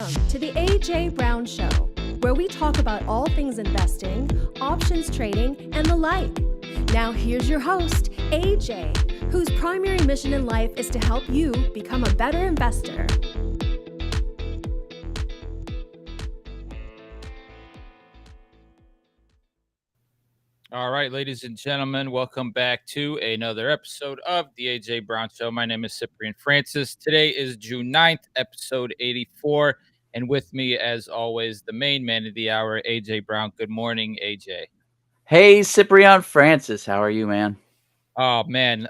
To the AJ Brown Show, where we talk about all things investing, options trading, and the like. Now, here's your host, AJ, whose primary mission in life is to help you become a better investor. All right, ladies and gentlemen, welcome back to another episode of the AJ Brown Show. My name is Cyprian Francis. Today is June 9th, episode 84. And with me, as always, the main man of the hour, AJ Brown. Good morning, AJ. Hey, Cyprian Francis. How are you, man? Oh, man,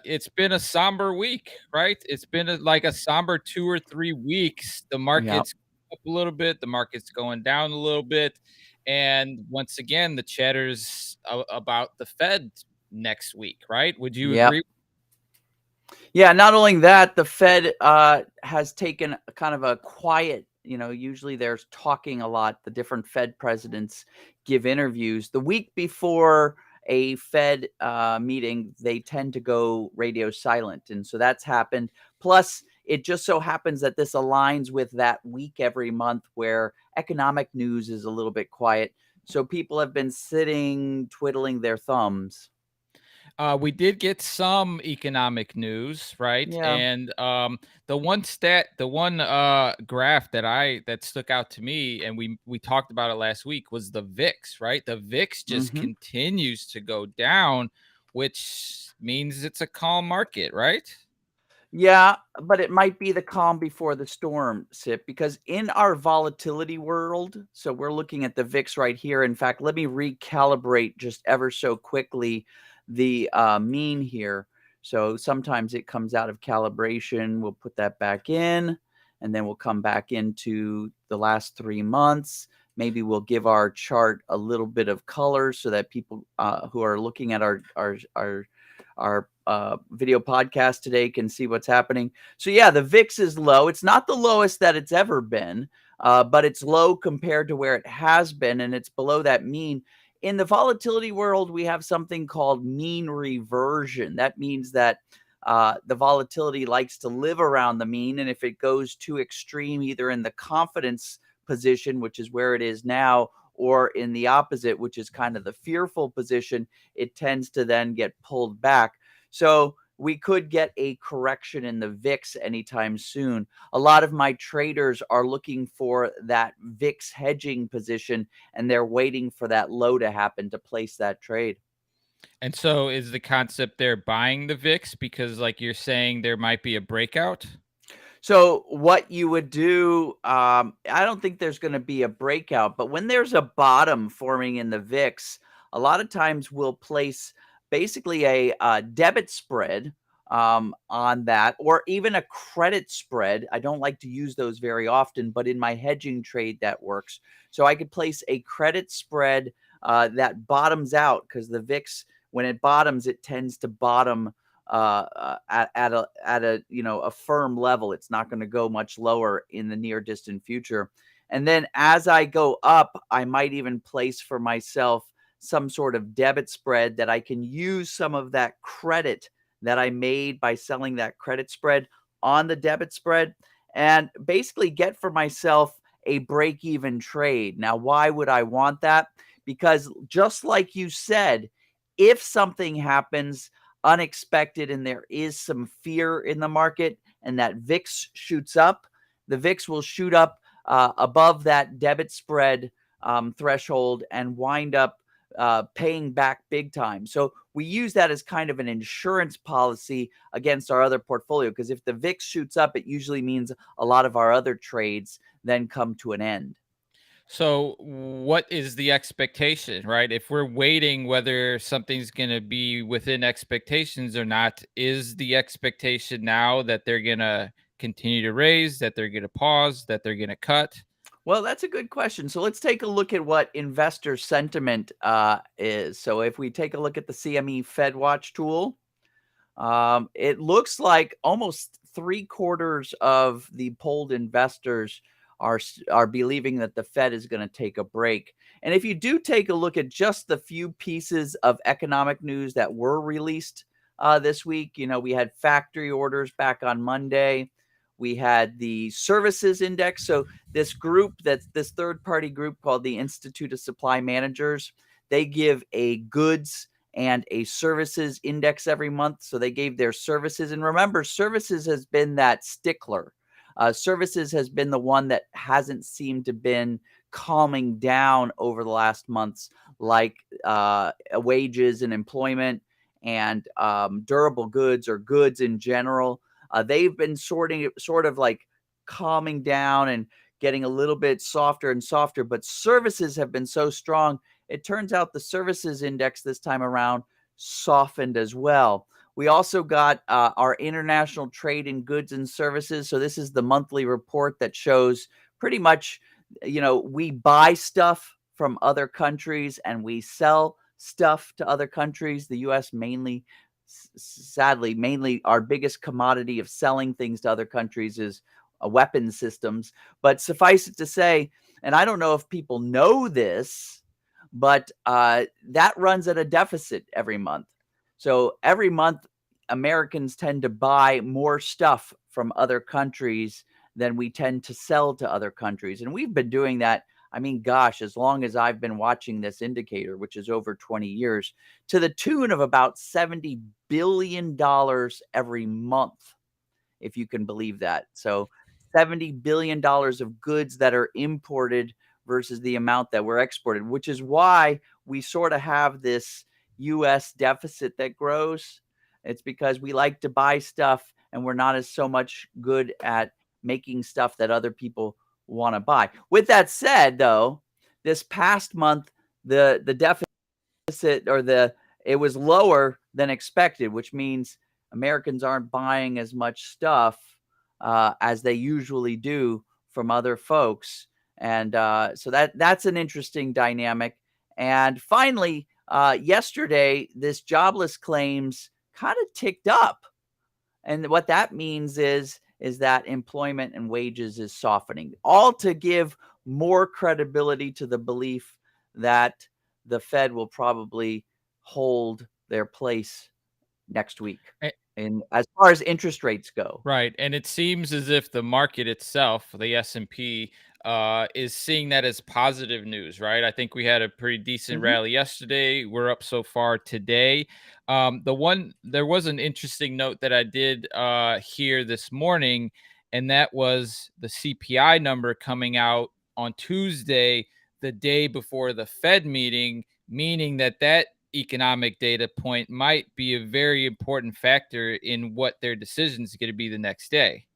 it's been a somber week, right? It's been like a somber 2 or 3 weeks. The market's up a little bit. The market's going down a little bit. And once again, the chatter's about the Fed next week, right? Would you agree? Yeah, not only that, the Fed has taken kind of a quiet, usually there's talking a lot. The different Fed presidents give interviews. The week before a Fed meeting, they tend to go radio silent. And so that's happened. Plus, it just so happens that this aligns with that week every month where economic news is a little bit quiet. So people have been sitting, twiddling their thumbs. We did get some economic news, right? Yeah. And the one graph that stuck out to me, and we talked about it last week, was the VIX, right? The VIX just continues to go down, which means it's a calm market, right? Yeah, but it might be the calm before the storm, Sip, because in our volatility world, so we're looking at the VIX right here. In fact, let me recalibrate just ever so quickly the mean here. So sometimes it comes out of calibration. We'll put that back in, and then we'll come back into the last 3 months. Maybe we'll give our chart a little bit of color so that people who are looking at our video podcast today can see what's happening. So yeah, the VIX is low. It's not the lowest that it's ever been, but it's low compared to where it has been, and it's below that mean. In the volatility world, we have something called mean reversion. That means that the volatility likes to live around the mean, and if it goes too extreme, either in the confidence position, which is where it is now, or in the opposite, which is kind of the fearful position, it tends to then get pulled back. So we could get a correction in the VIX anytime soon. A lot of my traders are looking for that VIX hedging position, and they're waiting for that low to happen to place that trade. And so is the concept there buying the VIX because, like you're saying, there might be a breakout? So what you would do, I don't think there's going to be a breakout, but when there's a bottom forming in the VIX, a lot of times we'll place basically a debit spread on that, or even a credit spread. I don't like to use those very often, but in my hedging trade, that works. So I could place a credit spread that bottoms out, because the VIX, when it bottoms, it tends to bottom at a firm level. It's not going to go much lower in the near distant future. And then as I go up, I might even place for myself some sort of debit spread that I can use some of that credit that I made by selling that credit spread on the debit spread, and basically get for myself a break-even trade. Now, why would I want that? Because just like you said, if something happens unexpected and there is some fear in the market and that VIX shoots up, the VIX will shoot up above that debit spread threshold and wind up paying back big time. So we use that as kind of an insurance policy against our other portfolio, because if the VIX shoots up, it usually means a lot of our other trades then come to an end. So what is the expectation, right? If we're waiting whether something's going to be within expectations or not, is the expectation now that they're going to continue to raise, that they're going to pause, that they're going to cut? Well, that's a good question. So let's take a look at what investor sentiment is. So if we take a look at the CME FedWatch tool, it looks like almost 3/4 of the polled investors are believing that the Fed is going to take a break. And if you do take a look at just the few pieces of economic news that were released this week, we had factory orders back on Monday. We had the services index. So this group, that's this third-party group called the Institute of Supply Managers, they give a goods and a services index every month. So they gave their services. And remember, services has been that stickler. Services has been the one that hasn't seemed to been calming down over the last months, like wages and employment and durable goods or goods in general. They've been sort of like calming down and getting a little bit softer and softer, but services have been so strong. It turns out the services index this time around softened as well. We also got our international trade in goods and services. So this is the monthly report that shows pretty much, we buy stuff from other countries and we sell stuff to other countries. The US mainly, sadly, mainly our biggest commodity of selling things to other countries is weapon systems. But suffice it to say, and I don't know if people know this, but that runs at a deficit every month. So every month, Americans tend to buy more stuff from other countries than we tend to sell to other countries. And we've been doing that, I mean, gosh, as long as I've been watching this indicator, which is over 20 years, to the tune of about $70 billion every month, if you can believe that. So $70 billion of goods that are imported versus the amount that were exported, which is why we sort of have this U.S. deficit that grows. It's because we like to buy stuff and we're not as so much good at making stuff that other people want to buy. With that said, though, this past month, the deficit it was lower than expected, which means Americans aren't buying as much stuff as they usually do from other folks. And so that's an interesting dynamic. And finally, yesterday, this jobless claims kind of ticked up. And what that means is that employment and wages is softening, all to give more credibility to the belief that the Fed will probably hold their place next week. And as far as interest rates go. Right. And it seems as if the market itself, the S&P, is seeing that as positive news, right? I think we had a pretty decent rally yesterday. We're up so far today. There was an interesting note that I did hear this morning, and that was the CPI number coming out on Tuesday, the day before the Fed meeting, meaning that economic data point might be a very important factor in what their decision is going to be the next day.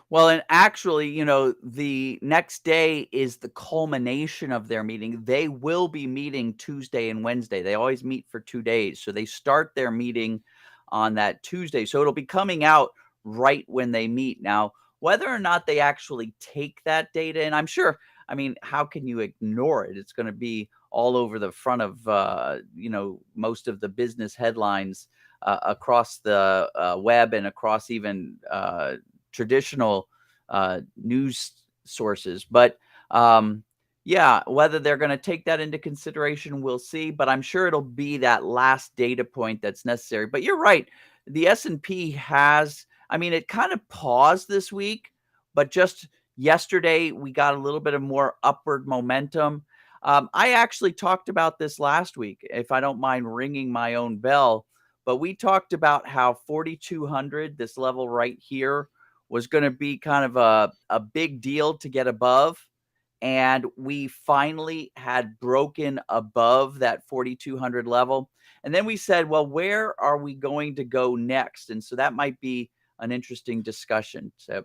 Well, and actually, the next day is the culmination of their meeting. They will be meeting Tuesday and Wednesday. They always meet for 2 days. So they start their meeting on that Tuesday. So it'll be coming out right when they meet. Now, whether or not they actually take that data, and I'm sure, I mean, how can you ignore it? It's going to be all over the front of, most of the business headlines across the web and across even traditional news sources. But whether they're going to take that into consideration, we'll see. But I'm sure it'll be that last data point that's necessary. But you're right. The S&P has, it kind of paused this week, but just yesterday we got a little bit of more upward momentum. I actually talked about this last week, if I don't mind ringing my own bell, but we talked about how 4,200, this level right here, was going to be kind of a big deal to get above. And we finally had broken above that 4,200 level. And then we said, well, where are we going to go next? And so that might be an interesting discussion. So,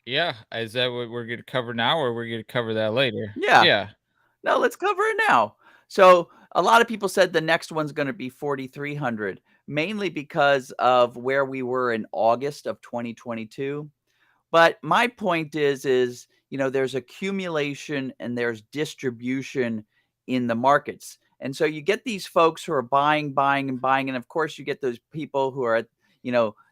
yeah. Is that what we're going to cover now, or we're going to cover that later? Yeah. Yeah. No, let's cover it now. So a lot of people said the next one's going to be 4,300, mainly because of where we were in August of 2022. But my point is, there's accumulation and there's distribution in the markets. And so you get these folks who are buying. And of course, you get those people who are,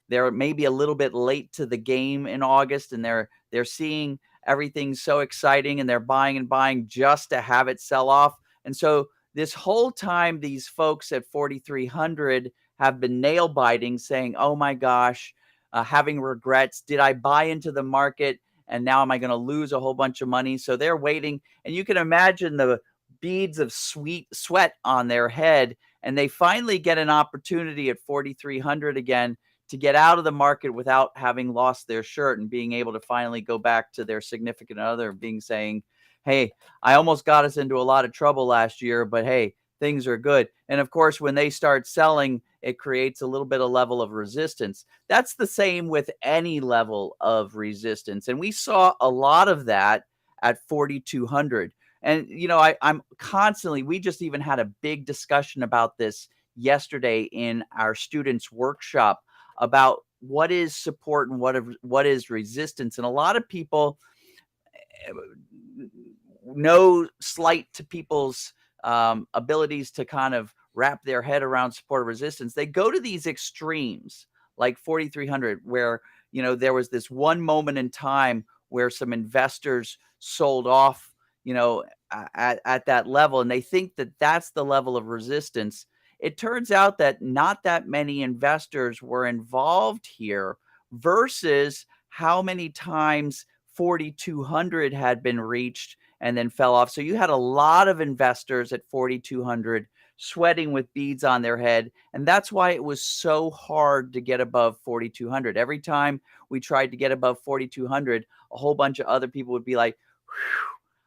they're maybe a little bit late to the game in August, and they're seeing everything's so exciting and they're buying just to have it sell off. And so this whole time, these folks at 4,300 have been nail biting, saying, oh my gosh, having regrets. Did I buy into the market? And now am I going to lose a whole bunch of money? So they're waiting. And you can imagine the beads of sweat on their head. And they finally get an opportunity at 4,300 again to get out of the market without having lost their shirt and being able to finally go back to their significant other, saying, hey, I almost got us into a lot of trouble last year, but hey, things are good. And of course, when they start selling, it creates a little bit of level of resistance. That's the same with any level of resistance. And we saw a lot of that at 4,200. And, I'm constantly, we just even had a big discussion about this yesterday in our students' workshop about what is support and what is resistance. And a lot of people, no slight to people's abilities to kind of wrap their head around support or resistance, they go to these extremes like 4,300, where, there was this one moment in time where some investors sold off, at that level, and they think that that's the level of resistance. It turns out that not that many investors were involved here versus how many times 4,200 had been reached and then fell off. So you had a lot of investors at 4,200 sweating with beads on their head. And that's why it was so hard to get above 4,200. Every time we tried to get above 4,200, a whole bunch of other people would be like,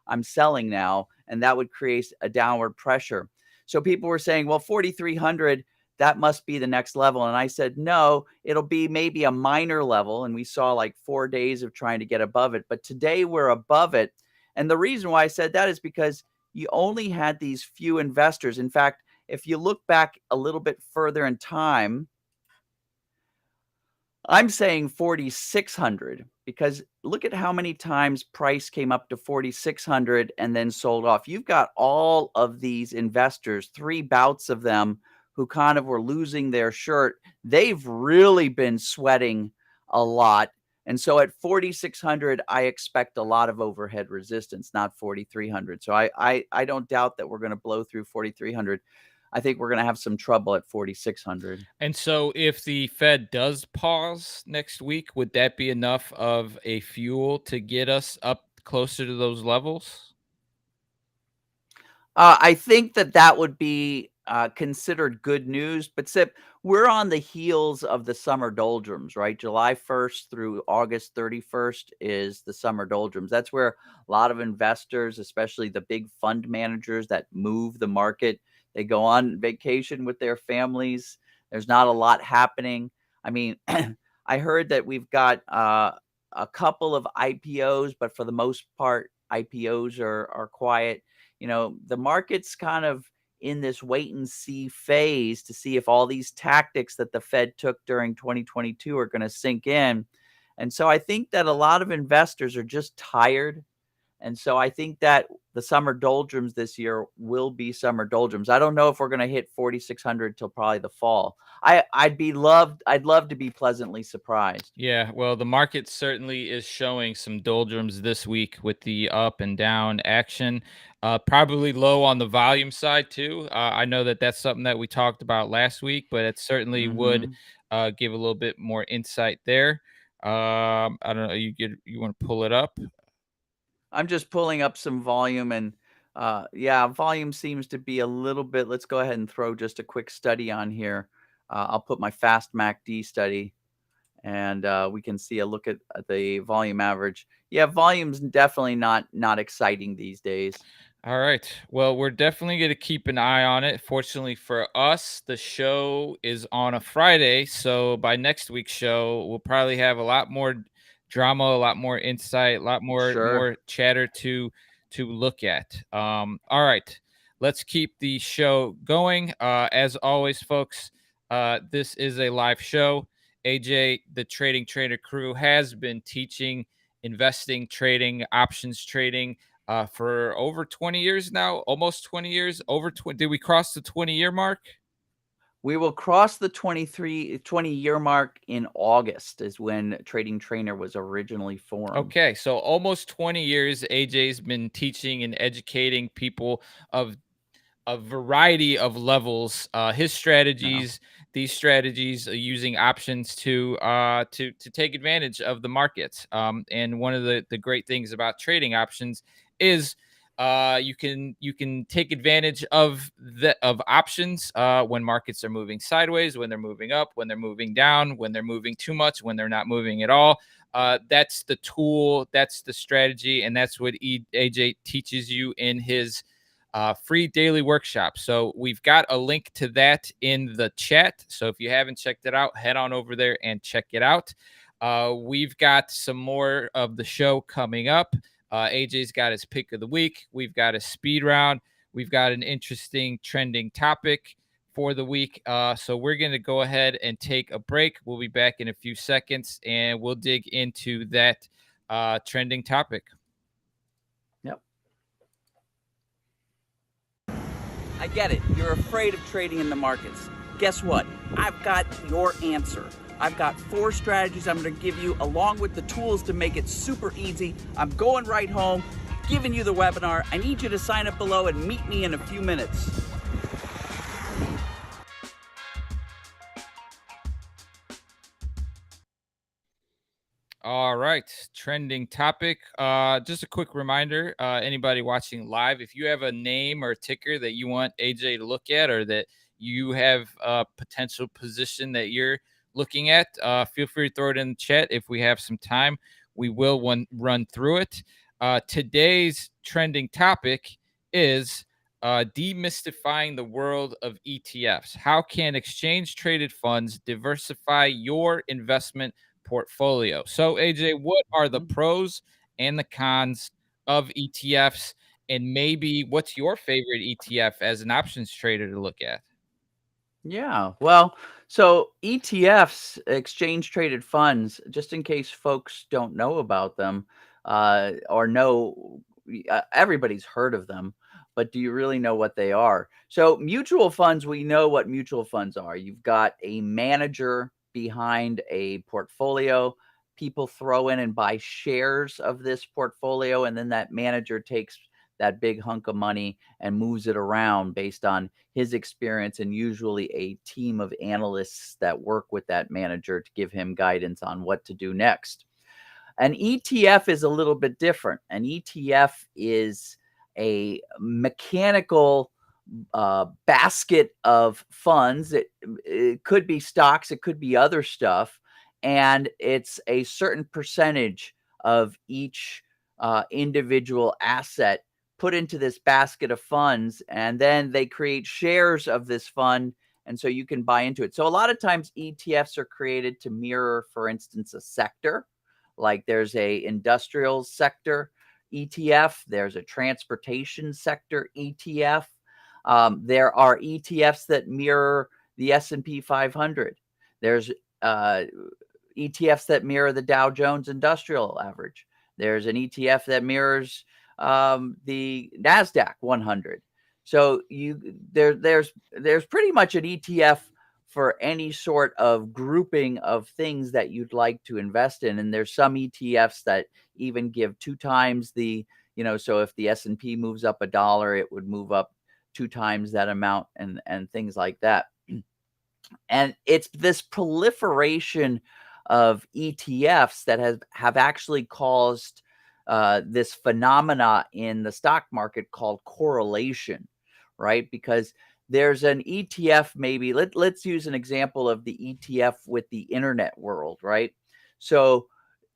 I'm selling now. And that would create a downward pressure. So people were saying, well, 4,300, that must be the next level. And I said, no, it'll be maybe a minor level. And we saw like 4 days of trying to get above it. But today we're above it. And the reason why I said that is because you only had these few investors. In fact, if you look back a little bit further in time, I'm saying 4,600, because look at how many times price came up to 4,600 and then sold off. You've got all of these investors, 3 bouts of them, who kind of were losing their shirt. They've really been sweating a lot. And so at 4,600, I expect a lot of overhead resistance, not 4,300. So I don't doubt that we're going to blow through 4,300. I think we're going to have some trouble at 4,600. And so if the Fed does pause next week, would that be enough of a fuel to get us up closer to those levels? I think that would be considered good news. But Sip, we're on the heels of the summer doldrums, right? July 1st through August 31st is the summer doldrums. That's where a lot of investors, especially the big fund managers that move the market, they go on vacation with their families. There's not a lot happening. I mean, I heard that we've got a couple of IPOs, but for the most part, IPOs are quiet. The market's kind of in this wait and see phase to see if all these tactics that the Fed took during 2022 are going to sink in. And so I think that a lot of investors are just tired. And so I think that the summer doldrums this year will be summer doldrums. I don't know if we're going to hit 4,600 till probably the fall. I'd love to be pleasantly surprised. Yeah, well, the market certainly is showing some doldrums this week with the up and down action. Probably low on the volume side too. I know that that's something that we talked about last week, but it certainly would give a little bit more insight there. I don't know. You want to pull it up? I'm just pulling up some volume, and volume seems to be a little bit. Let's go ahead and throw just a quick study on here. I'll put my fast MACD study, and we can see a look at the volume average. Yeah, volume's definitely not exciting these days. All right. Well, we're definitely going to keep an eye on it. Fortunately for us, the show is on a Friday. So by next week's show, we'll probably have a lot more drama, a lot more insight, a lot more chatter to look at. All right. Let's keep the show going. As always, folks, this is a live show. AJ, the Trading Trainer crew, has been teaching investing, trading, options trading for over 20 years now, almost 20 years, over 20. Did we cross the 20-year mark? We will cross the 20-year mark in August is when Trading Trainer was originally formed. Okay, so almost 20 years AJ's been teaching and educating people of a variety of levels. His strategies these strategies using options to take advantage of the markets. And one of the great things about trading options is you can take advantage of options when markets are moving sideways, when they're moving up, when they're moving down, when they're moving too much, when they're not moving at all. That's the tool, that's the strategy, and that's what AJ teaches you in his free daily workshop. So we've got a link to that in the chat. So if you haven't checked it out, head on over there and check it out. We've got some more of the show coming up. AJ's got his pick of the week. We've got a speed round. We've got an interesting trending topic for the week. So we're going to go ahead and take a break. We'll be back in a few seconds and we'll dig into that trending topic. Yep. I get it. You're afraid of trading in the markets. Guess what? I've got your answer. I've got 4 strategies I'm going to give you along with the tools to make it super easy. I'm going right home, giving you the webinar. I need you to sign up below and meet me in a few minutes. All right, trending topic. Just a quick reminder, anybody watching live, if you have a name or ticker that you want AJ to look at, or that you have a potential position that you're looking at, feel free to throw it in the chat. If we have some time, we will run through it. Today's trending topic is demystifying the world of ETFs. How can exchange traded funds diversify your investment portfolio? So AJ, what are the pros and the cons of ETFs, and maybe what's your favorite ETF as an options trader to look at? Yeah, well, so ETFs, exchange traded funds, just in case folks don't know about them, or know, everybody's heard of them, but do you really know what they are? So mutual funds, we know what mutual funds are. You've got a manager behind a portfolio. People throw in and buy shares of this portfolio, and then that manager takes that big hunk of money and moves it around based on his experience, and usually a team of analysts that work with that manager to give him guidance on what to do next. An ETF is a little bit different. An ETF is a mechanical basket of funds. It could be stocks, it could be other stuff, and it's a certain percentage of each individual asset put into this basket of funds, and then they create shares of this fund, and so you can buy into it. So a lot of times ETFs are created to mirror, for instance, a sector. Like there's a industrial sector ETF, there's a transportation sector ETF. There are ETFs that mirror the S&P 500. There's ETFs that mirror the Dow Jones Industrial Average. There's an ETF that mirrors the NASDAQ 100. So there's pretty much an ETF for any sort of grouping of things that you'd like to invest in. And there's some ETFs that even give 2 times the, so if the S&P moves up $1, it would move up 2 times that amount, and things like that. And it's this proliferation of ETFs that have actually caused this phenomena in the stock market called correlation, right? Because there's an ETF, maybe let's use an example of the ETF with the internet world, right? So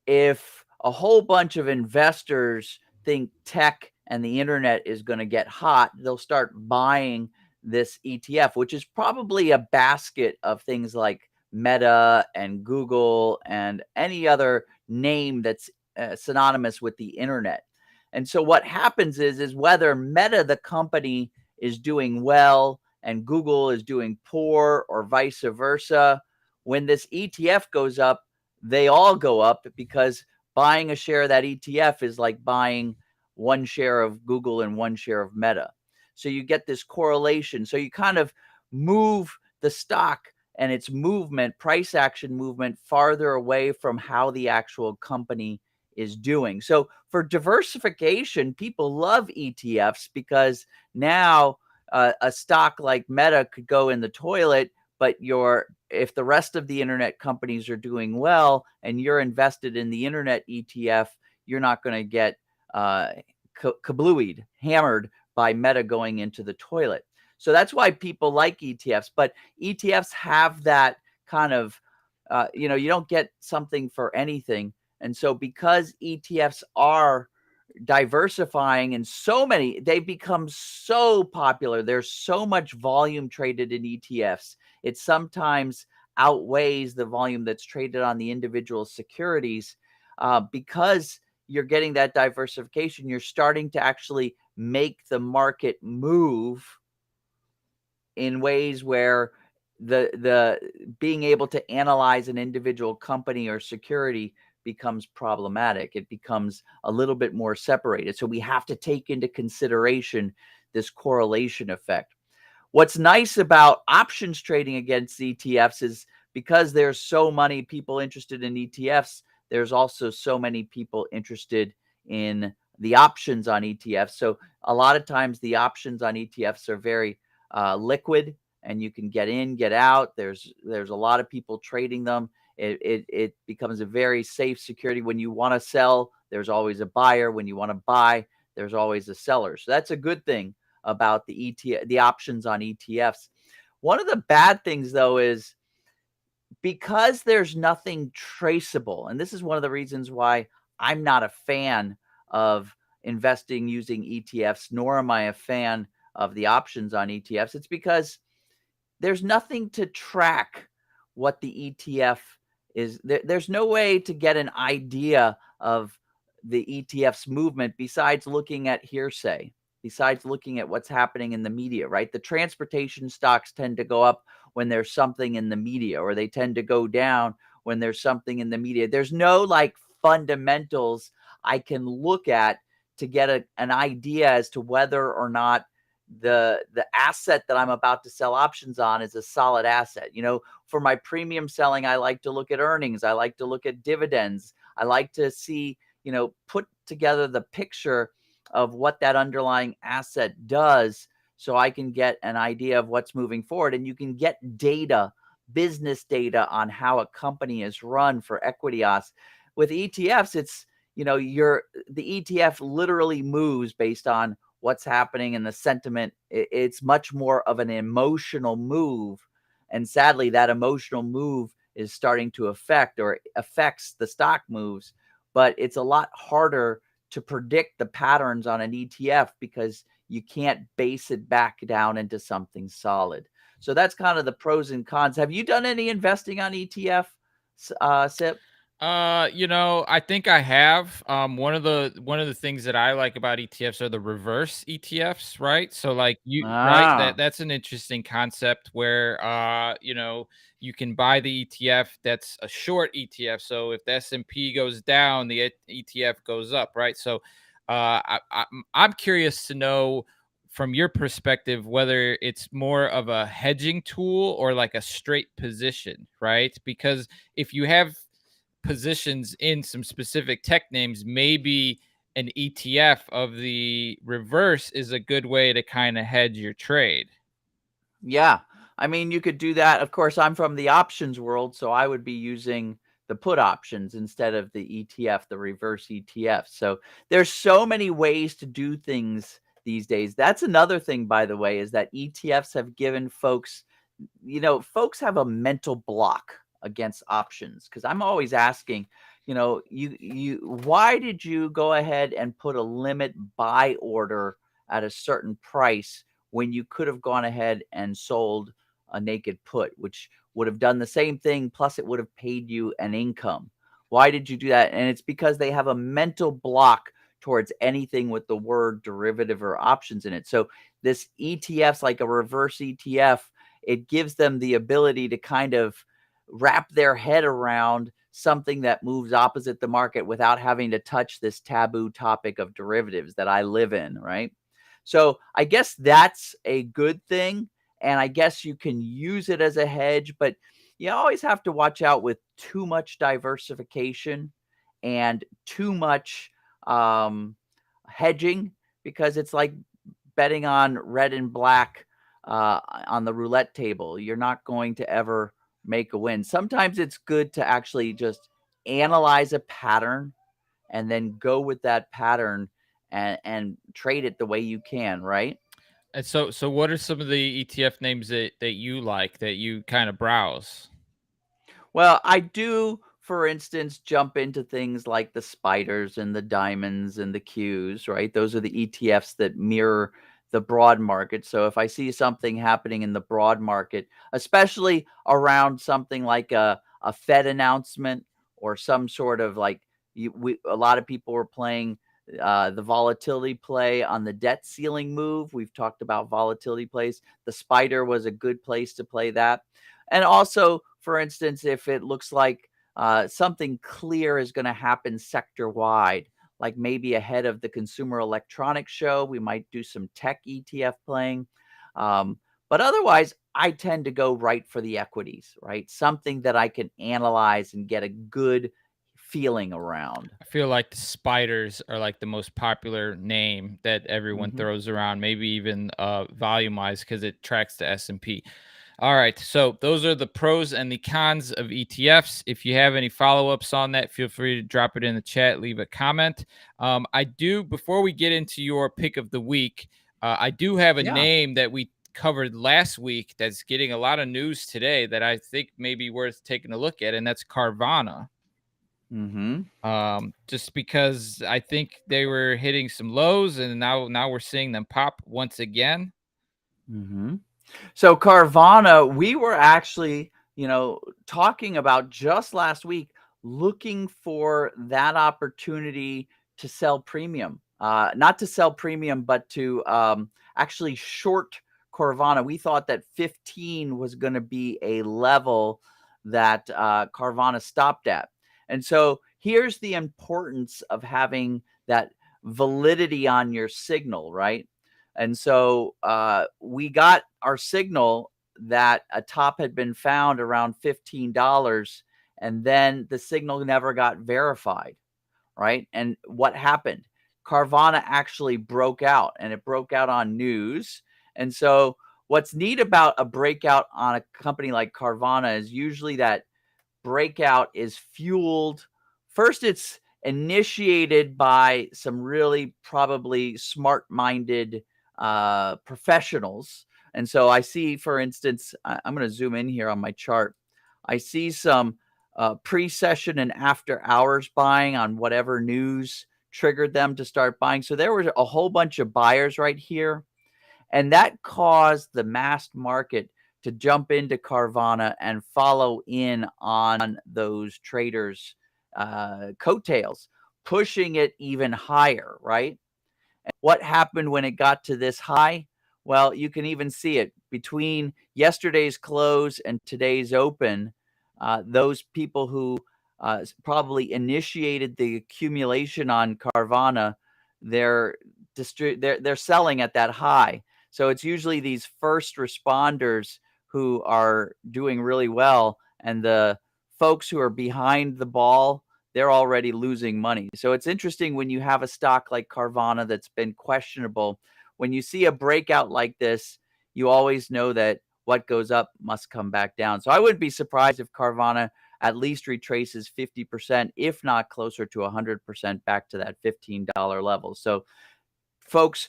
if a whole bunch of investors think tech and the internet is going to get hot, they'll start buying this ETF, which is probably a basket of things like Meta and Google and any other name that's synonymous with the internet. And so what happens is whether Meta, the company, is doing well and Google is doing poor, or vice versa, when this ETF goes up, they all go up, because buying a share of that ETF is like buying 1 share of Google and 1 share of Meta. So you get this correlation. So you kind of move the stock and its movement, price action movement, farther away from how the actual company is doing. So for diversification, people love ETFs, because now a stock like Meta could go in the toilet, but if the rest of the internet companies are doing well and you're invested in the internet ETF, you're not going to get kablooied, hammered by Meta going into the toilet. So that's why people like ETFs. But ETFs have that kind of, you don't get something for anything. And so because ETFs are diversifying and they've become so popular. There's so much volume traded in ETFs. It sometimes outweighs the volume that's traded on the individual securities. Because you're getting that diversification, you're starting to actually make the market move in ways where the being able to analyze an individual company or security becomes problematic. It becomes a little bit more separated. So we have to take into consideration this correlation effect. What's nice about options trading against ETFs is because there's so many people interested in ETFs, there's also so many people interested in the options on ETFs. So a lot of times the options on ETFs are very liquid, and you can get in, get out. There's a lot of people trading them. It becomes a very safe security. When you want to sell, there's always a buyer. When you want to buy, there's always a seller. So that's a good thing about the options on ETFs. One of the bad things, though, is because there's nothing traceable, and this is one of the reasons why I'm not a fan of investing using ETFs, nor am I a fan of the options on ETFs. It's because there's nothing to track what the ETF is. There's no way to get an idea of the ETF's movement besides looking at hearsay, besides looking at what's happening in the media, right? The transportation stocks tend to go up when there's something in the media, or they tend to go down when there's something in the media. There's no like fundamentals I can look at to get an idea as to whether or not the asset that I'm about to sell options on is a solid asset. For my premium selling, I like to look at earnings. I like to look at dividends. I like to see, put together the picture of what that underlying asset does, so I can get an idea of what's moving forward. And you can get data, business data on how a company is run for Equityos. With ETFs, it's, the ETF literally moves based on what's happening in the sentiment. It's much more of an emotional move. And sadly, that emotional move is starting to affects the stock moves. But it's a lot harder to predict the patterns on an ETF because you can't base it back down into something solid. So that's kind of the pros and cons. Have you done any investing on ETF, Sip? I think I have. One of the things that I like about ETFs are the reverse ETFs, right? So like right, that's an interesting concept where you can buy the ETF that's a short ETF. So if the S&P goes down, the ETF goes up, right? So I'm curious to know from your perspective whether it's more of a hedging tool or like a straight position, right? Because if you have positions in some specific tech names, maybe an ETF of the reverse is a good way to kind of hedge your trade. Yeah. I mean, you could do that. Of course, I'm from the options world, so I would be using the put options instead of the ETF, the reverse ETF. So there's so many ways to do things these days. That's another thing, by the way, is that ETFs have given folks, folks have a mental block against options, because I'm always asking, why did you go ahead and put a limit buy order at a certain price when you could have gone ahead and sold a naked put, which would have done the same thing, plus it would have paid you an income? Why did you do that? And it's because they have a mental block towards anything with the word derivative or options in it. So this ETF's like a reverse ETF. It gives them the ability to kind of wrap their head around something that moves opposite the market without having to touch this taboo topic of derivatives that I live in, right? So I guess that's a good thing, and I guess you can use it as a hedge, but you always have to watch out with too much diversification and too much hedging, because it's like betting on red and black on the roulette table. You're not going to ever make a win. Sometimes it's good to actually just analyze a pattern and then go with that pattern and trade it the way you can, right? And so what are some of the ETF names that you like, that you kind of browse? Well, I do, for instance, jump into things like the spiders and the diamonds and the Qs, right? Those are the ETFs that mirror the broad market. So if I see something happening in the broad market, especially around something like a Fed announcement or some sort of like a lot of people were playing the volatility play on the debt ceiling move. We've talked about volatility plays. The spider was a good place to play that. And also, for instance, if it looks like something clear is going to happen sector wide, like maybe ahead of the Consumer Electronics Show, we might do some tech ETF playing. But otherwise, I tend to go right for the equities, right? Something that I can analyze and get a good feeling around. I feel like the spiders are like the most popular name that everyone Mhm. throws around, maybe even volume wise, because it tracks the S&P. All right, so those are the pros and the cons of ETFs. If you have any follow-ups on that, feel free to drop it in the chat, leave a comment. I do, before we get into your pick of the week, I do have a Yeah. name that we covered last week that's getting a lot of news today that I think may be worth taking a look at, and that's Carvana. Mhm. Just because I think they were hitting some lows, and now we're seeing them pop once again. Mhm. So Carvana, we were actually, talking about just last week, looking for that opportunity to sell premium. Not to sell premium, but to actually short Carvana. We thought that 15 was going to be a level that Carvana stopped at. And so here's the importance of having that validity on your signal, right? And so we got our signal that a top had been found around $15, and then the signal never got verified, right? And what happened? Carvana actually broke out, and it broke out on news. And so what's neat about a breakout on a company like Carvana is usually that breakout is fueled. First, it's initiated by some really probably smart-minded professionals. And so I see, for instance, I'm going to zoom in here on my chart. I see some pre-session and after hours buying on whatever news triggered them to start buying. So there was a whole bunch of buyers right here. And that caused the mass market to jump into Carvana and follow in on those traders' coattails, pushing it even higher, right? And what happened when it got to this high? Well, you can even see it between yesterday's close and today's open. Those people who probably initiated the accumulation on Carvana, they're they're selling at that high. So it's usually these first responders who are doing really well, and the folks who are behind the ball, they're already losing money. So it's interesting when you have a stock like Carvana that's been questionable. When you see a breakout like this, you always know that what goes up must come back down. So I wouldn't be surprised if Carvana at least retraces 50%, if not closer to 100% back to that $15 level. So, folks,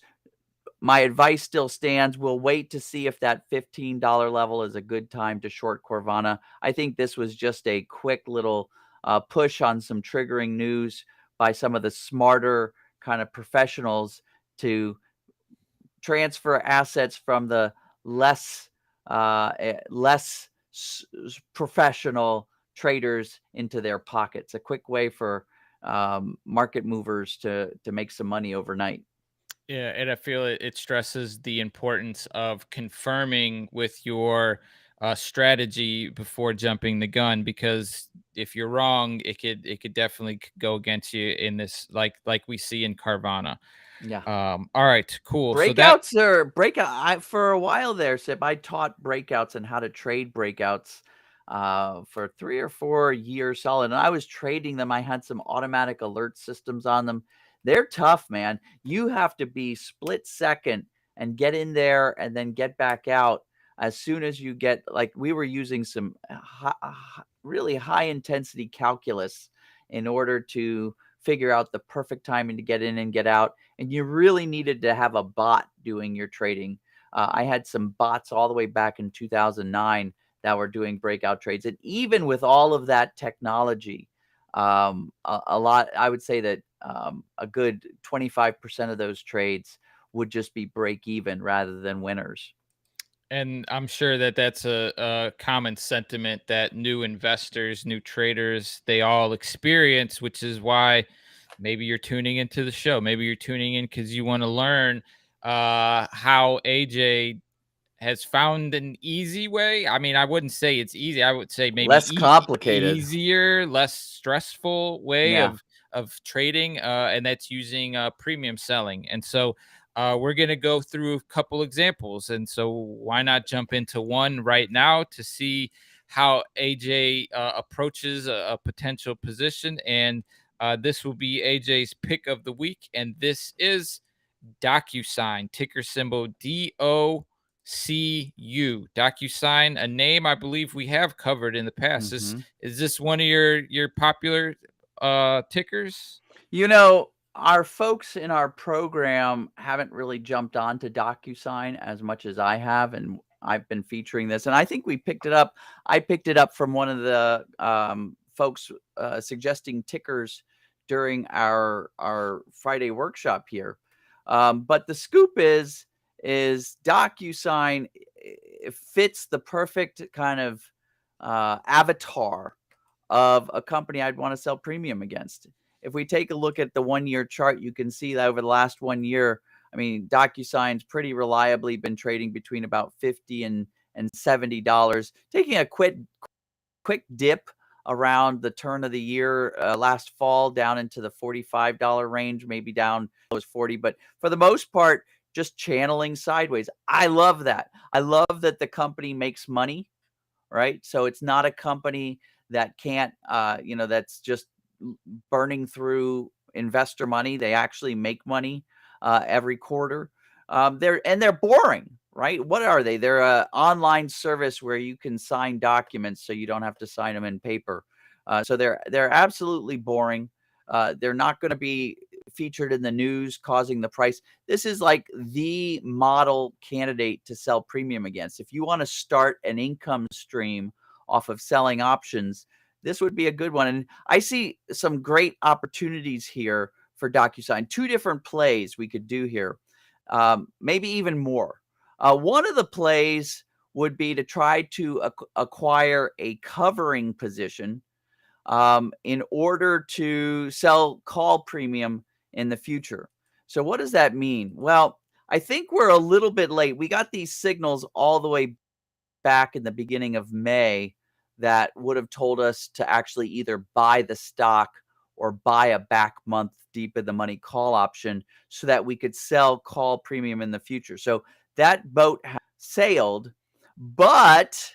my advice still stands. We'll wait to see if that $15 level is a good time to short Carvana. I think this was just a quick little push on some triggering news by some of the smarter kind of professionals to transfer assets from the less professional traders into their pockets. A quick way for market movers to make some money overnight. Yeah, and I feel it stresses the importance of confirming with your strategy before jumping the gun, because if you're wrong, it could definitely go against you in this, like we see in Carvana. Yeah. All right, cool. So that Breakouts are breakout. For a while there, Sip, I taught breakouts and how to trade breakouts for 3 or 4 years solid. And I was trading them. I had some automatic alert systems on them. They're tough, man. You have to be split second and get in there and then get back out as soon as you get, like, we were using some really high intensity calculus in order to figure out the perfect timing to get in and get out. And you really needed to have a bot doing your trading. I had some bots all the way back in 2009 that were doing breakout trades. And even with all of that technology, a lot, I would say that a good 25% of those trades would just be break even rather than winners. And I'm sure that that's a common sentiment that new investors, new traders, they all experience, which is why maybe you're tuning into the show. Maybe you're tuning in because you want to learn how AJ has found an easy way. I mean, I wouldn't say it's easy. I would say maybe Less complicated. easier, less stressful way Yeah. of trading, and that's using premium selling. And so we're going to go through a couple examples. And so why not jump into one right now to see how AJ approaches a potential position. And this will be AJ's pick of the week. And this is DocuSign, ticker symbol DOCU. DocuSign, a name I believe we have covered in the past. Is this one of your popular tickers? You know, our folks in our program haven't really jumped on to DocuSign as much as I have, and I've been featuring this. And I think we picked it up. I picked it up from one of the folks suggesting tickers during our Friday workshop here. But the scoop is DocuSign fits the perfect kind of avatar of a company I'd want to sell premium against. If we take a look at the 1-year chart, you can see that over the last 1 year, I mean, DocuSign's pretty reliably been trading between about $50 and $70, taking a quick dip around the turn of the year last fall down into the $45 range, maybe down was 40, but for the most part, just channeling sideways. I love that. I love that the company makes money, right? So it's not a company that can't, that's just burning through investor money. They actually make money every quarter. They're boring, right? What are they? They're an online service where you can sign documents so you don't have to sign them in paper. So they're absolutely boring. They're not going to be featured in the news causing the price. This is like the model candidate to sell premium against. If you want to start an income stream off of selling options, this would be a good one. And I see some great opportunities here for DocuSign. 2 different plays we could do here, maybe even more. One of the plays would be to try to acquire a covering position in order to sell call premium in the future. So what does that mean? Well, I think we're a little bit late. We got these signals all the way back in the beginning of May that would have told us to actually either buy the stock or buy a back month deep in the money call option so that we could sell call premium in the future. So that boat has sailed, but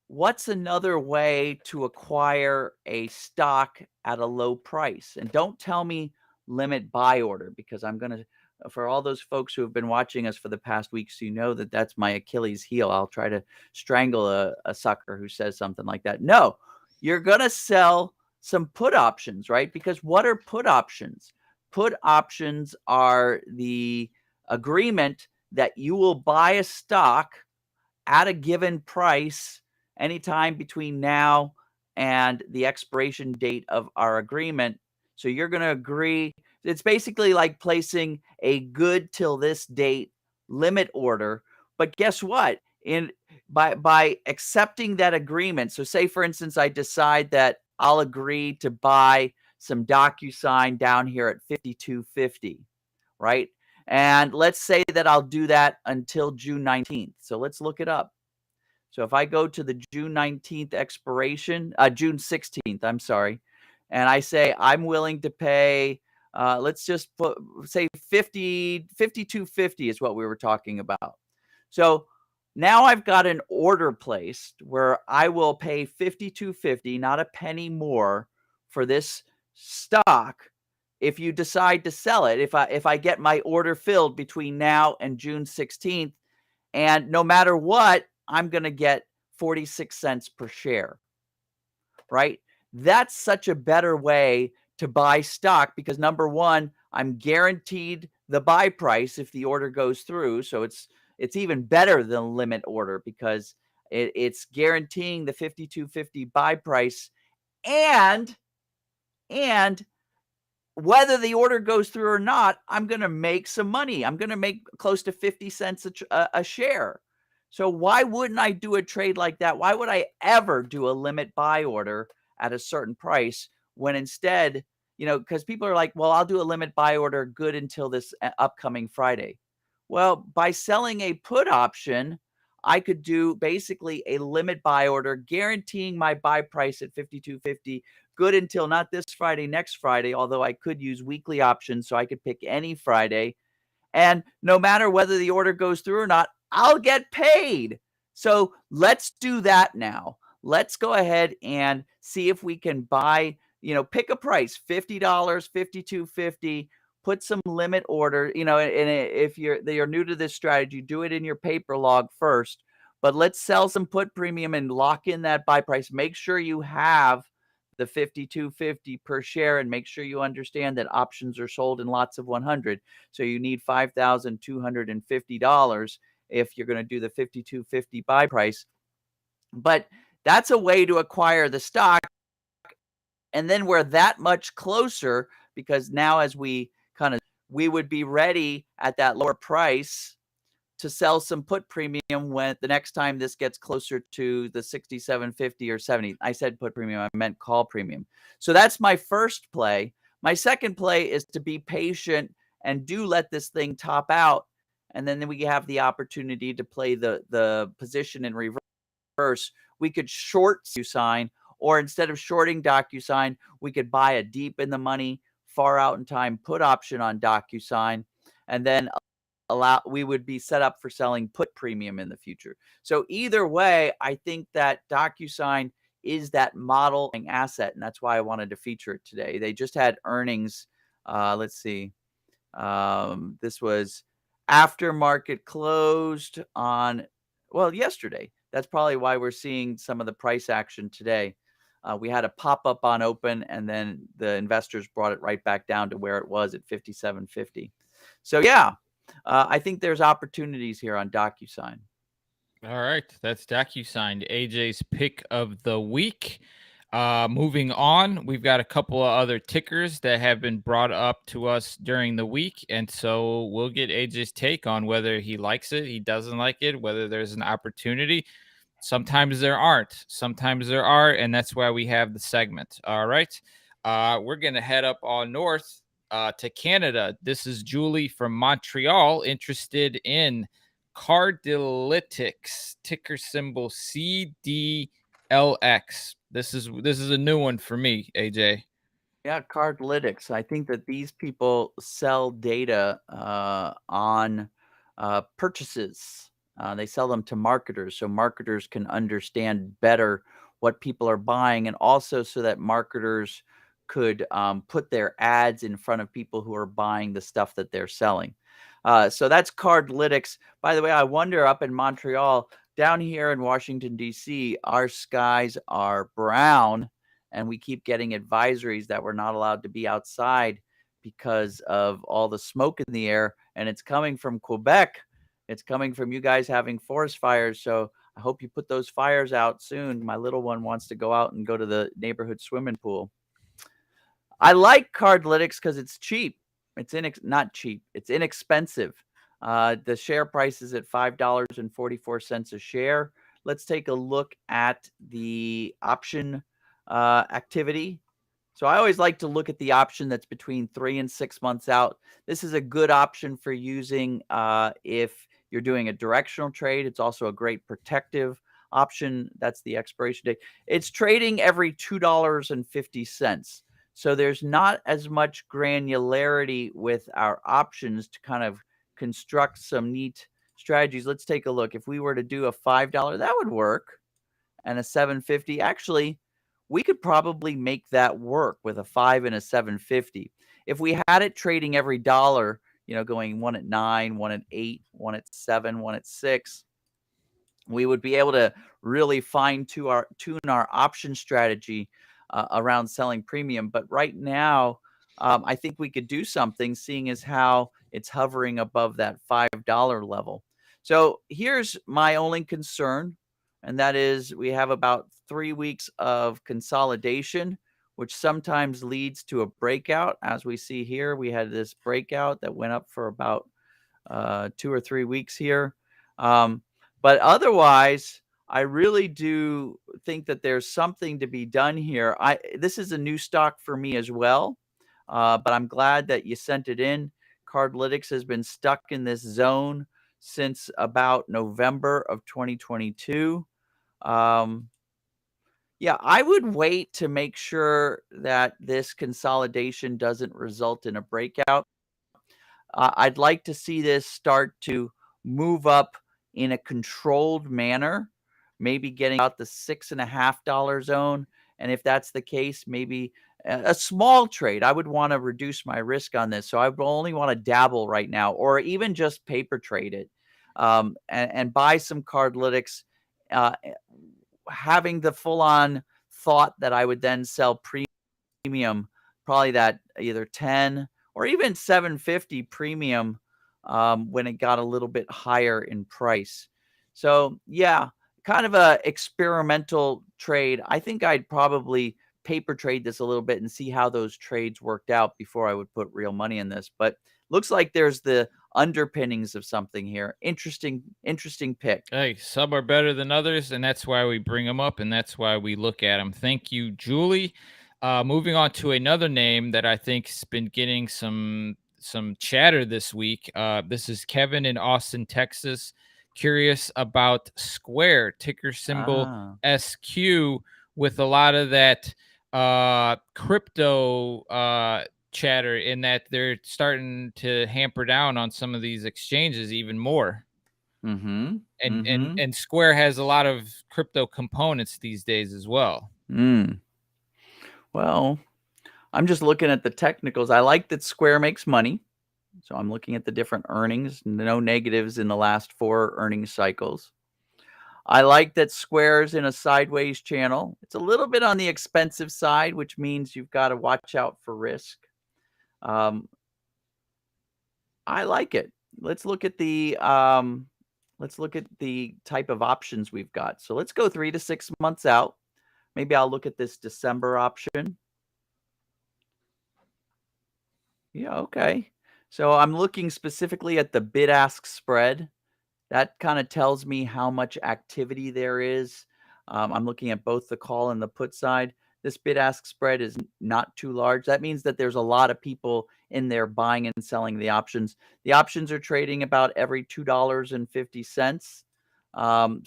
what's another way to acquire a stock at a low price? And don't tell me limit buy order, because I'm going to, for all those folks who have been watching us for the past weeks, you know that that's my Achilles heel. I'll try to strangle a sucker who says something like that. No, you're going to sell some put options, right? Because what are put options? Put options are the agreement that you will buy a stock at a given price anytime between now and the expiration date of our agreement. So you're going to agree. It's basically like placing a good till this date limit order. But guess what? By accepting that agreement, so say for instance, I decide that I'll agree to buy some DocuSign down here at 52.50, right? And let's say that I'll do that until June 19th. So let's look it up. So if I go to the June 19th expiration, June 16th, I'm sorry, and I say I'm willing to pay, let's just say 52.50 is what we were talking about. So now I've got an order placed where I will pay 52.50, not a penny more, for this stock if you decide to sell it, if I get my order filled between now and June 16th, and no matter what, I'm going to get 46 cents per share, right? That's such a better way to buy stock because number one, I'm guaranteed the buy price if the order goes through. So it's even better than a limit order because it's guaranteeing the 52.50 buy price and whether the order goes through or not, I'm going to make some money. I'm going to make close to 50 cents a share. So why wouldn't I do a trade like that? Why would I ever do a limit buy order at a certain price when instead, because people are like, well, I'll do a limit buy order good until this upcoming Friday. Well, by selling a put option, I could do basically a limit buy order guaranteeing my buy price at 52.50 good until not this Friday, next Friday, although I could use weekly options so I could pick any Friday. And no matter whether the order goes through or not, I'll get paid. So let's do that now. Let's go ahead and see if we can buy, pick a price, $50, $52.50, put some limit order, and if you're new to this strategy, do it in your paper log first. But let's sell some put premium and lock in that buy price. Make sure you have the 52.50 per share and make sure you understand that options are sold in lots of 100. So you need $5,250 if you're going to do the 52.50 buy price. But that's a way to acquire the stock. And then we're that much closer because now as we would be ready at that lower price to sell some put premium when the next time this gets closer to the 67.50 or 70. I said put premium, I meant call premium. So that's my first play. My second play is to be patient and do let this thing top out. And then we have the opportunity to play the position in reverse. We could short DocuSign, or instead of shorting DocuSign, we could buy a deep in the money, far out in time put option on DocuSign, and then we would be set up for selling put premium in the future. So either way, I think that DocuSign is that modeling asset, and that's why I wanted to feature it today. They just had earnings. Let's see. This was after market closed on, yesterday. That's probably why we're seeing some of the price action today. We had a pop-up on open, and then the investors brought it right back down to where it was at 57.50. So yeah, I think there's opportunities here on DocuSign. All right, that's DocuSign, AJ's pick of the week. Moving on, we've got a couple of other tickers that have been brought up to us during the week, and so we'll get AJ's take on whether he likes it, he doesn't like it, whether there's an opportunity. Sometimes there aren't, sometimes there are, and that's why we have the segment. All right, we're gonna head up on north to Canada. This is Julie from Montreal, interested in Cardlytics, ticker symbol CDLX. This is a new one for me, AJ. Yeah, Cardlytics. I think that these people sell data on purchases. They sell them to marketers, so marketers can understand better what people are buying, and also so that marketers could put their ads in front of people who are buying the stuff that they're selling. So that's Cardlytics. By the way, I wonder up in Montreal, down here in Washington, D.C., our skies are brown, and we keep getting advisories that we're not allowed to be outside because of all the smoke in the air, and it's coming from Quebec. It's coming from you guys having forest fires, so I hope you put those fires out soon. My little one wants to go out and go to the neighborhood swimming pool. I like Cardlytics because it's cheap. It's not cheap. It's inexpensive. The share price is at $5.44 a share. Let's take a look at the option activity. So I always like to look at the option that's between 3 and 6 months out. This is a good option for using if you're doing a directional trade. It's also a great protective option. That's the expiration date. It's trading every $2.50. So there's not as much granularity with our options to kind of construct some neat strategies. Let's take a look. If we were to do a $5, that would work. And a $7.50. Actually, we could probably make that work with a 5 and a 750. If we had it trading every dollar, going one at 9, one at 8, one at 7, one at 6, we would be able to really tune our option strategy around selling premium. But right now, I think we could do something, seeing as how it's hovering above that $5 level. So here's my only concern, and that is we have about 3 weeks of consolidation, which sometimes leads to a breakout. As we see here, we had this breakout that went up for about 2 or 3 weeks here. But otherwise, I really do think that there's something to be done here. This is a new stock for me as well, but I'm glad that you sent it in. Cardlytics has been stuck in this zone since about November of 2022. Yeah, I would wait to make sure that this consolidation doesn't result in a breakout. I'd like to see this start to move up in a controlled manner, maybe getting out the $6.50 zone. And if that's the case, maybe a small trade. I would want to reduce my risk on this. So I would only want to dabble right now, or even just paper trade it, and buy some Cardlytics, having the full on thought that I would then sell premium, probably that either 10 or even 750 premium when it got a little bit higher in price. So yeah, kind of a experimental trade. I think I'd probably paper trade this a little bit and see how those trades worked out before I would put real money in this. But looks like there's the underpinnings of something here. Interesting pick. Hey, some are better than others, and that's why we bring them up, and that's why we look at them. Thank you, Julie. Moving on to another name that I think's been getting some chatter this week. This is Kevin in Austin, Texas. Curious about Square, ticker symbol SQ, with a lot of that crypto chatter, in that they're starting to hamper down on some of these exchanges even more. And Square has a lot of crypto components these days as well. Well, I'm just looking at the technicals. I like that Square makes money. So I'm looking at the different earnings, no negatives in the last 4 earnings cycles. I like that Square's in a sideways channel. It's a little bit on the expensive side, which means you've got to watch out for risk. I like it. Let's look at the type of options we've got. So let's go 3 to 6 months out. Maybe I'll look at this December option. Yeah, okay. So I'm looking specifically at the bid-ask spread. That kind of tells me how much activity there is. I'm looking at both the call and the put side. This bid-ask spread is not too large. That means that there's a lot of people in there buying and selling the options. The options are trading about every $2.50.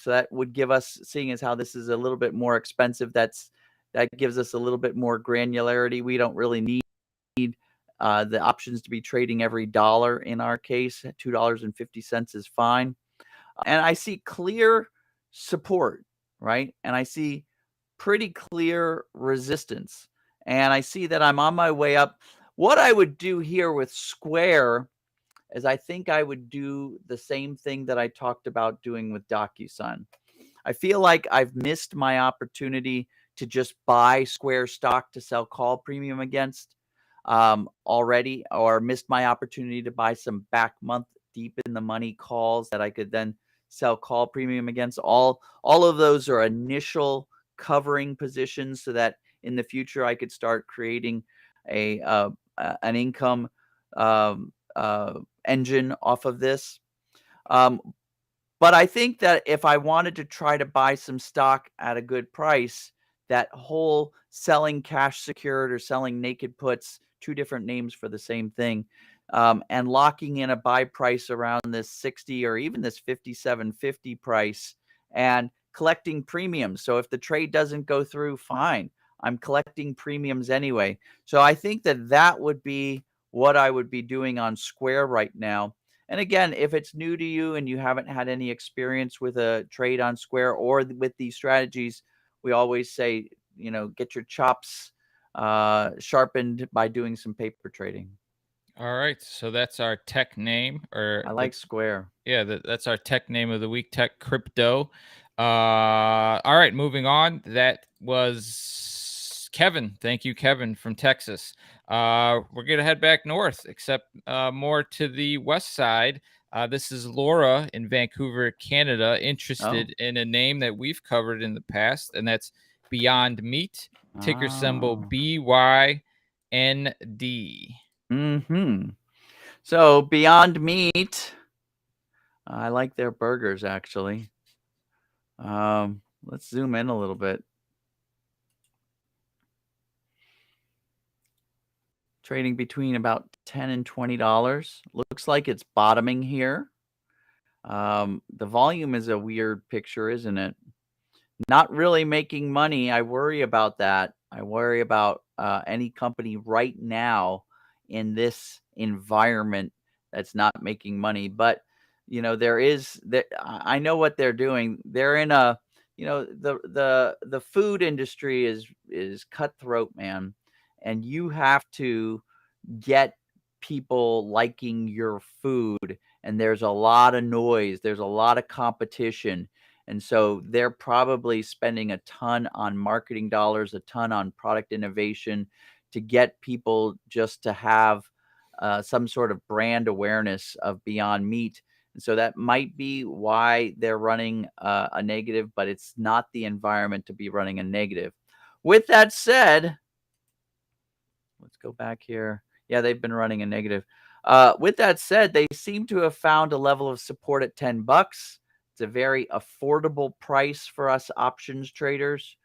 So that would give us, seeing as how this is a little bit more expensive, that gives us a little bit more granularity. We don't really need the options to be trading every dollar. In our case, $2.50 is fine. And I see clear support, right? And I see pretty clear resistance. And I see that I'm on my way up. What I would do here with Square is I think I would do the same thing that I talked about doing with DocuSign. I feel like I've missed my opportunity to just buy Square stock to sell call premium against already, or missed my opportunity to buy some back month deep in the money calls that I could then sell call premium against. All of those are initial covering positions so that in the future I could start creating an income engine off of this. But I think that if I wanted to try to buy some stock at a good price, that whole selling cash secured or selling naked puts, 2 different names for the same thing, and locking in a buy price around this 60 or even this 57.50 price and collecting premiums. So if the trade doesn't go through, fine, I'm collecting premiums anyway. So I think that would be what I would be doing on Square right now. And again, if it's new to you and you haven't had any experience with a trade on Square or with these strategies, we always say, get your chops sharpened by doing some paper trading. All right, so that's our tech name, or I like Square. Yeah, that's our tech name of the week, Tech Crypto. All right, moving on. That was Kevin. Thank you, Kevin from Texas. We're gonna head back north, except more to the west side. This is Laura in Vancouver, Canada, interested in a name that we've covered in the past, and that's Beyond Meat, ticker symbol BYND. So Beyond Meat, I like their burgers actually. Let's zoom in a little bit. Trading between about $10 and $20. Looks like it's bottoming here. The volume is a weird picture, isn't it? Not really making money. I worry about that. I worry about any company right now in this environment that's not making money. But there is that. I know what they're doing. They're in a the food industry is cutthroat, man, and you have to get people liking your food, and there's a lot of noise, there's a lot of competition, and so they're probably spending a ton on marketing dollars, a ton on product innovation to get people just to have some sort of brand awareness of Beyond Meat. And so that might be why they're running a negative, but it's not the environment to be running a negative. With that said, let's go back here. Yeah, they've been running a negative. With that said, they seem to have found a level of support at $10. It's a very affordable price for us options traders.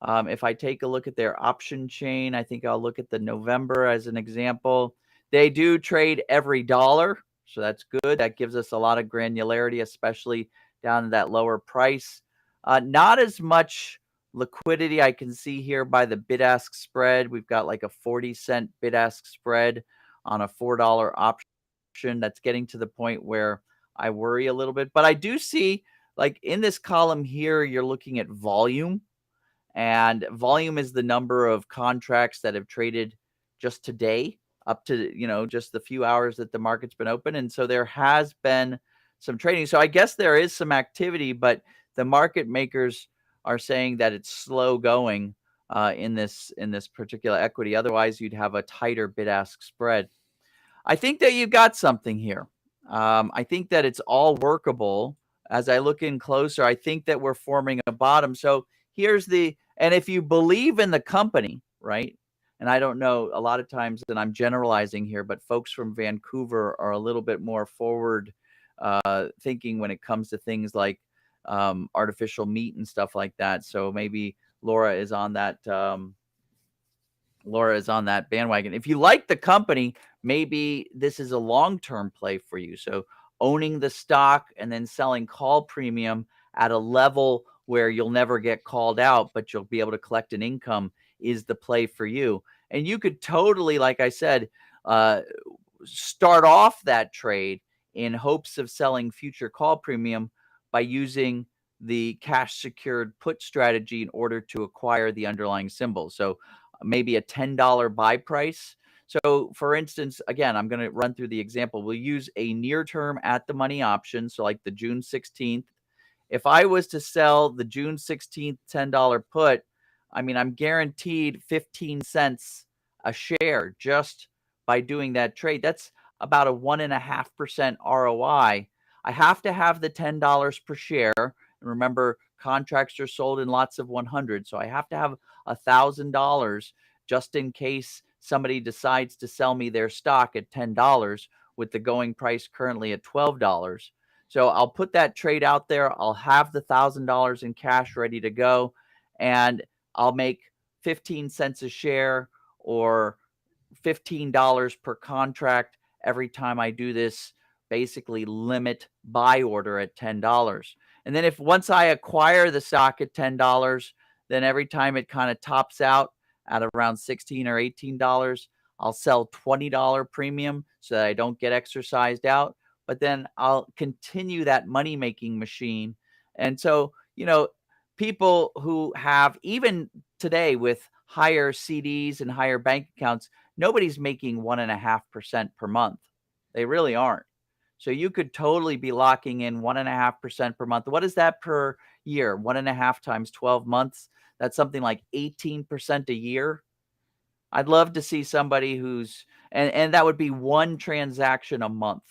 If I take a look at their option chain, I think I'll look at the November as an example. They do trade every dollar, so that's good. That gives us a lot of granularity, especially down to that lower price. Not as much liquidity I can see here by the bid-ask spread. We've got like a 40-cent bid-ask spread on a $4 option. That's getting to the point where I worry a little bit. But I do see, like in this column here, you're looking at volume. And volume is the number of contracts that have traded just today up to, just the few hours that the market's been open. And so there has been some trading. So I guess there is some activity, but the market makers are saying that it's slow going in this particular equity. Otherwise, you'd have a tighter bid-ask spread. I think that you've got something here. I think that it's all workable. As I look in closer, I think that we're forming a bottom. So and if you believe in the company, right? And I don't know, a lot of times, and I'm generalizing here, but folks from Vancouver are a little bit more forward thinking when it comes to things like artificial meat and stuff like that. So maybe Laura is on that bandwagon. If you like the company, maybe this is a long-term play for you. So owning the stock and then selling call premium at a level where you'll never get called out, but you'll be able to collect an income is the play for you. And you could totally, like I said, start off that trade in hopes of selling future call premium by using the cash secured put strategy in order to acquire the underlying symbol. So maybe a $10 buy price. So for instance, again, I'm going to run through the example. We'll use a near term at the money option. So like the June 16th, if I was to sell the June 16th $10 put, I mean, I'm guaranteed 15 cents a share just by doing that trade. That's about a 1.5% ROI. I have to have the $10 per share. And remember, contracts are sold in lots of 100. So I have to have $1,000 just in case somebody decides to sell me their stock at $10 with the going price currently at $12. So I'll put that trade out there. I'll have the $1,000 in cash ready to go, and I'll make 15 cents a share or $15 per contract every time I do this basically limit buy order at $10. And then once I acquire the stock at $10, then every time it kind of tops out at around $16 or $18, I'll sell $20 premium so that I don't get exercised out. But then I'll continue that money-making machine. And so, people who have, even today with higher CDs and higher bank accounts, nobody's making 1.5% per month. They really aren't. So you could totally be locking in 1.5% per month. What is that per year? 1.5 times 12 months. That's something like 18% a year. I'd love to see somebody who's, and that would be one transaction a month,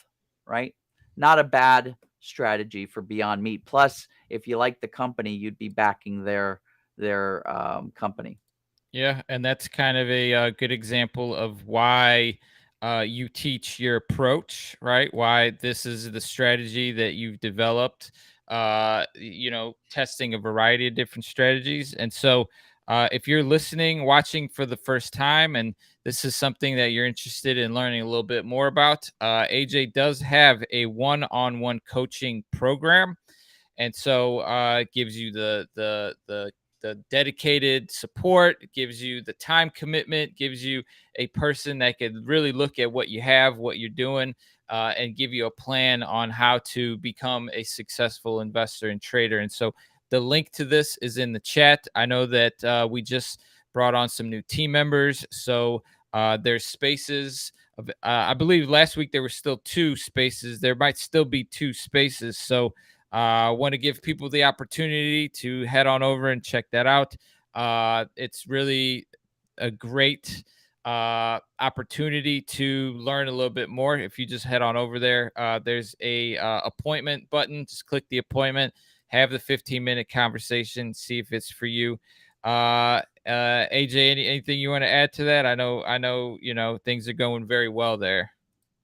right? Not a bad strategy for Beyond Meat. Plus, if you like the company, you'd be backing their company. Yeah, and that's kind of a good example of why you teach your approach, right? Why this is the strategy that you've developed. Testing a variety of different strategies, and so if you're listening, watching for the first time, and this is something that you're interested in learning a little bit more about, AJ does have a one-on-one coaching program, and so it gives you the dedicated support, it gives you the time commitment, gives you a person that could really look at what you have, what you're doing, and give you a plan on how to become a successful investor and trader. And so the link to this is in the chat. I know that we just brought on some new team members, so there's spaces. I believe last week there were still 2 spaces. There might still be 2 spaces. So I want to give people the opportunity to head on over and check that out. It's really a great opportunity to learn a little bit more. If you just head on over there, there's a appointment button. Just click the appointment, have the 15-minute conversation, see if it's for you. AJ, anything you want to add to that? I know, things are going very well there.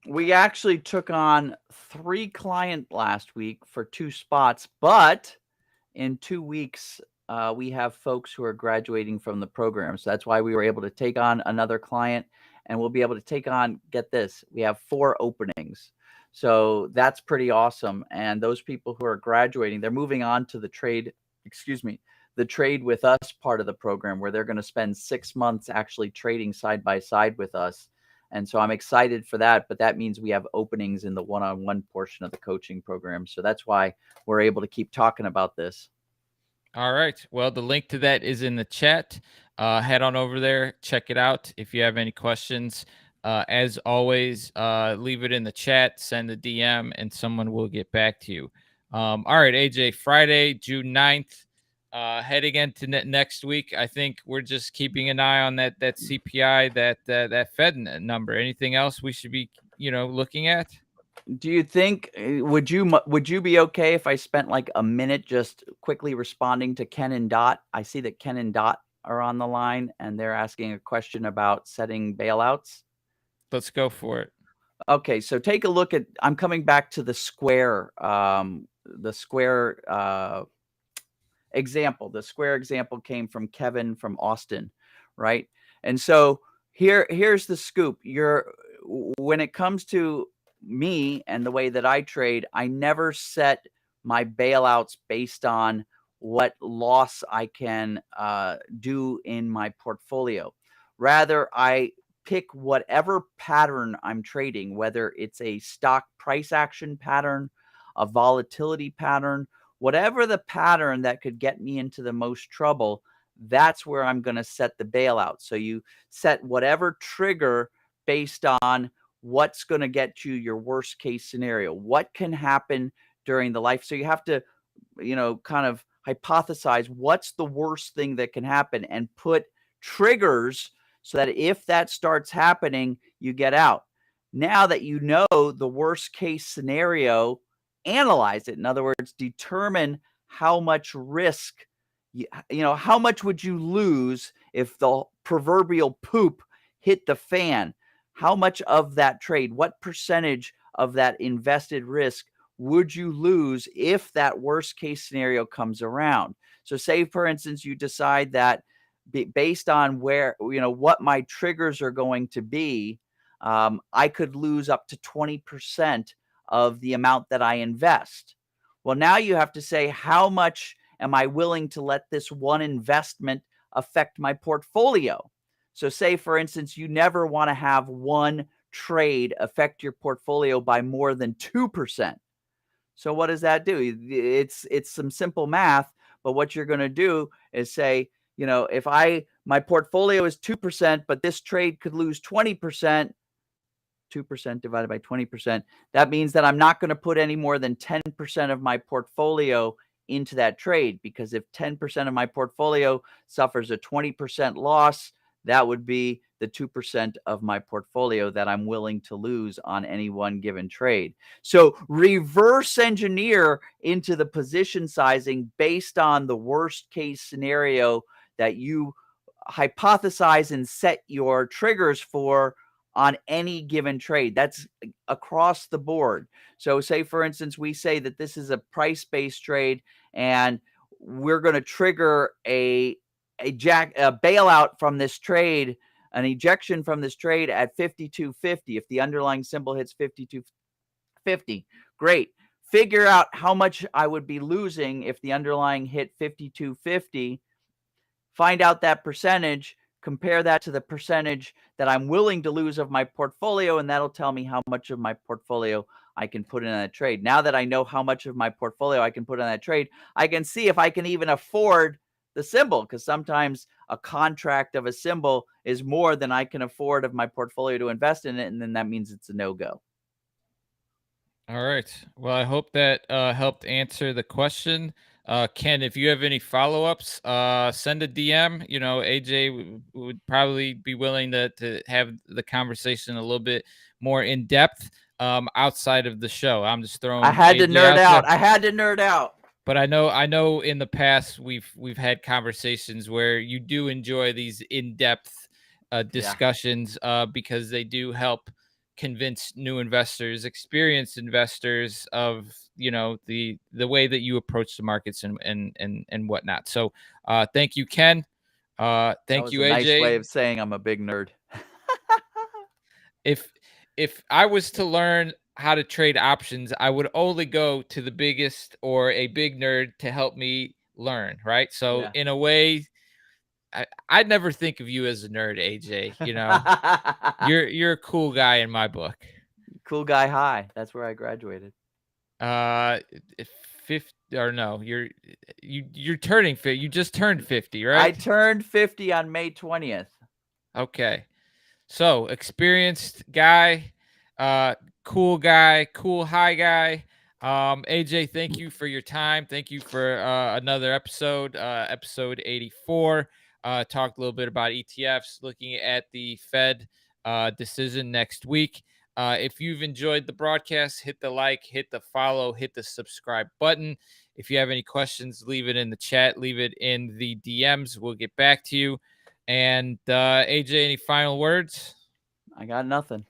We actually took on 3 clients last week for 2 spots, but in 2 weeks, we have folks who are graduating from the program. So that's why we were able to take on another client, and we'll be able to take on, get this, we have 4 openings. So that's pretty awesome. And those people who are graduating, they're moving on to the trade with us part of the program, where they're going to spend 6 months actually trading side by side with us. And so I'm excited for that, but that means we have openings in the one-on-one portion of the coaching program. So that's why we're able to keep talking about this. All right. Well, the link to that is in the chat. Head on over there, check it out. If you have any questions, as always, leave it in the chat, send a DM, and someone will get back to you. All right, AJ, Friday, June 9th. Heading into next week, I think we're just keeping an eye on that CPI, that Fed number. Anything else we should be, looking at? Do you think would you be okay if I spent like a minute just quickly responding to Ken and Dot? I see that Ken and Dot are on the line, and they're asking a question about setting bailouts. Let's go for it. Okay, so take a look at. I'm coming back to the Square example. The Square example came from Kevin from Austin, right? And so here's the scoop. When it comes to me and the way that I trade, I never set my bailouts based on what loss I can do in my portfolio. Rather, I pick whatever pattern I'm trading, whether it's a stock price action pattern, a volatility pattern, whatever the pattern that could get me into the most trouble, that's where I'm going to set the bailout. So you set whatever trigger based on what's going to get you your worst case scenario. What can happen during the life? So you have to, kind of hypothesize what's the worst thing that can happen and put triggers so that if that starts happening, you get out. Now that you know the worst case scenario, analyze it. In other words, determine how much risk, how much would you lose if the proverbial poop hit the fan? How much of that trade, what percentage of that invested risk would you lose if that worst case scenario comes around? So say, for instance, you decide that based on where, what my triggers are going to be, I could lose up to 20% of the amount that I invest. Well, now you have to say, how much am I willing to let this one investment affect my portfolio? So say, for instance, you never want to have one trade affect your portfolio by more than 2%. So what does that do? It's some simple math, But what you're going to do is say, if my portfolio is 2%, but this trade could lose 20%, 2% divided by 20%, that means that I'm not going to put any more than 10% of my portfolio into that trade, because if 10% of my portfolio suffers a 20% loss, that would be the 2% of my portfolio that I'm willing to lose on any one given trade. So reverse engineer into the position sizing based on the worst case scenario that you hypothesize and set your triggers for on any given trade. That's across the board. So say, for instance, we say that this is a price-based trade and we're going to trigger a bailout from this trade, an ejection from this trade at 52.50. If the underlying symbol hits 52.50, great. Figure out how much I would be losing if the underlying hit 52.50. Find out that percentage, compare that to the percentage that I'm willing to lose of my portfolio, and that'll tell me how much of my portfolio I can put in that trade. Now that I know how much of my portfolio I can put in that trade, I can see if I can even afford the symbol, because sometimes a contract of a symbol is more than I can afford of my portfolio to invest in it, and then that means it's a no-go. All right. Well, I hope that helped answer the question. Ken, if you have any follow-ups, send a DM. AJ would probably be willing to have the conversation a little bit more in depth outside of the show. I'm just throwing. I had to AJ nerd out. there. I had to nerd out. But I know in the past we've had conversations where you do enjoy these in-depth discussions because they do help convince new investors, experienced investors of the way that you approach the markets and whatnot. So thank you, Ken. Thank you, AJ. Nice way of saying I'm a big nerd. If I was to learn how to trade options, I would only go to the biggest or a big nerd to help me learn, right? So in a way, I'd never think of you as a nerd, AJ. You're a cool guy in my book. Cool guy high. That's where I graduated. 50 or no, you're turning 50. You just turned 50, right? I turned 50 on May 20th. Okay. So experienced guy, cool guy, cool high guy. AJ, thank you for your time. Thank you for another episode, episode 84. Talked a little bit about ETFs, looking at the Fed decision next week. If you've enjoyed the broadcast, hit the like, hit the follow, hit the subscribe button. If you have any questions, leave it in the chat, leave it in the DMs. We'll get back to you. And AJ, any final words? I got nothing.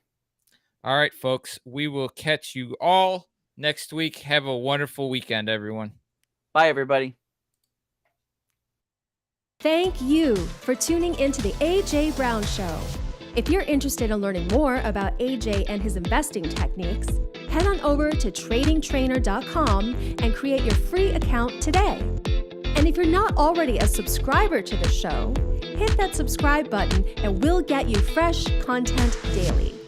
All right, folks. We will catch you all next week. Have a wonderful weekend, everyone. Bye, everybody. Thank you for tuning into the AJ Brown Show. If you're interested in learning more about AJ and his investing techniques, head on over to tradingtrainer.com and create your free account today. And if you're not already a subscriber to the show, hit that subscribe button and we'll get you fresh content daily.